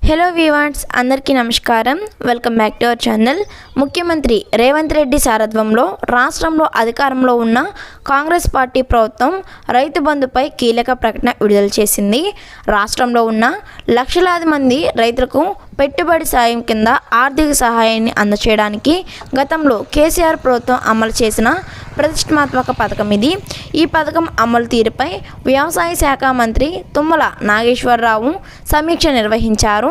Hello viewers, అందరికీ నమస్కారం. Welcome back to our channel. ముఖ్యమంత్రి రేవంత్ రెడ్డి సారథ్యంలో రాష్ట్రంలో అధికారంలో ఉన్న కాంగ్రెస్ పార్టీ ప్రభుత్వం రైతు బంధుపై కీలక ప్రకటన విడుదల చేసింది. రాష్ట్రంలో ఉన్న లక్షలాది మంది రైతులకు పెట్టుబడి సాయం కింద ఆర్థిక సహాయాన్ని అందచేయడానికి గతంలో కేసీఆర్ ప్రభుత్వం అమలు చేసిన ప్రతిష్టాత్మక పథకం ఇది. ఈ పథకం అమలు తీరుపై వ్యవసాయ శాఖ మంత్రి తుమ్మల నాగేశ్వరరావు సమీక్ష నిర్వహించారు.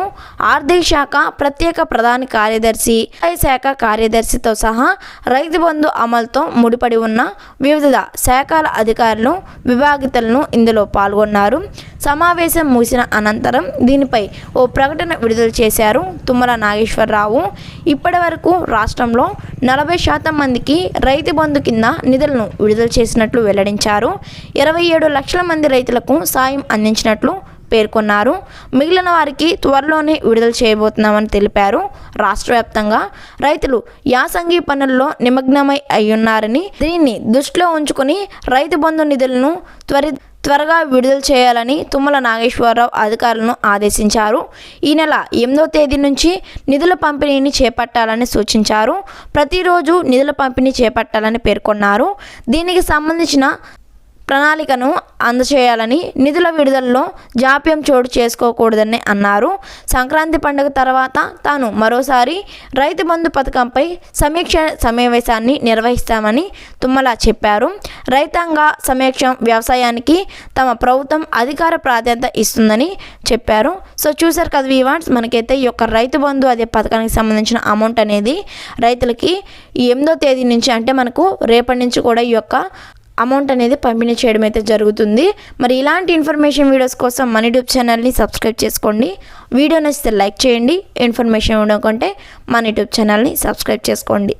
ఆర్థిక శాఖ ప్రత్యేక ప్రధాన కార్యదర్శి, వ్యవసాయ శాఖ కార్యదర్శితో సహా రైతు బంధు అమలుతో ముడిపడి ఉన్న వివిధ శాఖల అధికారులు, విభాగితులను ఇందులో పాల్గొన్నారు. సమావేశం ముగిసిన అనంతరం దీనిపై ఓ ప్రకటన విడుదల చేశారు తుమ్మల నాగేశ్వరరావు. ఇప్పటి వరకు రాష్ట్రంలో 40% మందికి రైతు బంధు కింద నిధులను విడుదల చేసినట్లు వెల్లడించారు. 27 లక్షల మంది రైతులకు సాయం అందించినట్లు పేర్కొన్నారు. మిగిలిన వారికి త్వరలోనే విడుదల చేయబోతున్నామని తెలిపారు. రాష్ట్ర వ్యాప్తంగా రైతులు యాసంగి పనుల్లో నిమగ్నమై అయ్యున్నారని, దీన్ని దృష్టిలో ఉంచుకుని రైతు బంధు నిధులను త్వరగా విడుదల చేయాలని తుమ్మల నాగేశ్వరరావు అధికారులను ఆదేశించారు. ఈ నెల 8వ తేదీ నుంచి నిధుల పంపిణీని చేపట్టాలని సూచించారు. ప్రతిరోజు నిధుల పంపిణీ చేపట్టాలని పేర్కొన్నారు. దీనికి సంబంధించిన ప్రణాళికను అందచేయాలని, నిధుల విడుదలలో జాప్యం చోటు చేసుకోకూడదని అన్నారు. సంక్రాంతి పండుగ తర్వాత తాను మరోసారి రైతు బంధు పథకంపై సమీక్ష సమావేశాన్ని నిర్వహిస్తామని తుమ్మల చెప్పారు. రైతాంగ సమక్షం వ్యవసాయానికి తమ ప్రభుత్వం అధికార ప్రాధాన్యత ఇస్తుందని చెప్పారు. సో చూసారు కదా వ్యూవర్స్, మనకైతే ఈ యొక్క రైతు బంధు అదే పథకానికి సంబంధించిన అమౌంట్ అనేది రైతులకి 8వ తేదీ నుంచి, అంటే మనకు రేపటి నుంచి కూడా ఈ యొక్క అమౌంట్ అనేది పంపిణీ చేయడం అయితే జరుగుతుంది. మరి ఇలాంటి ఇన్ఫర్మేషన్ వీడియోస్ కోసం మన యూట్యూబ్ ఛానల్ని సబ్స్క్రైబ్ చేసుకోండి. వీడియో నచ్చితే లైక్ చేయండి. ఇన్ఫర్మేషన్ ఉండకుంటే మన యూట్యూబ్ ఛానల్ని సబ్స్క్రైబ్ చేసుకోండి.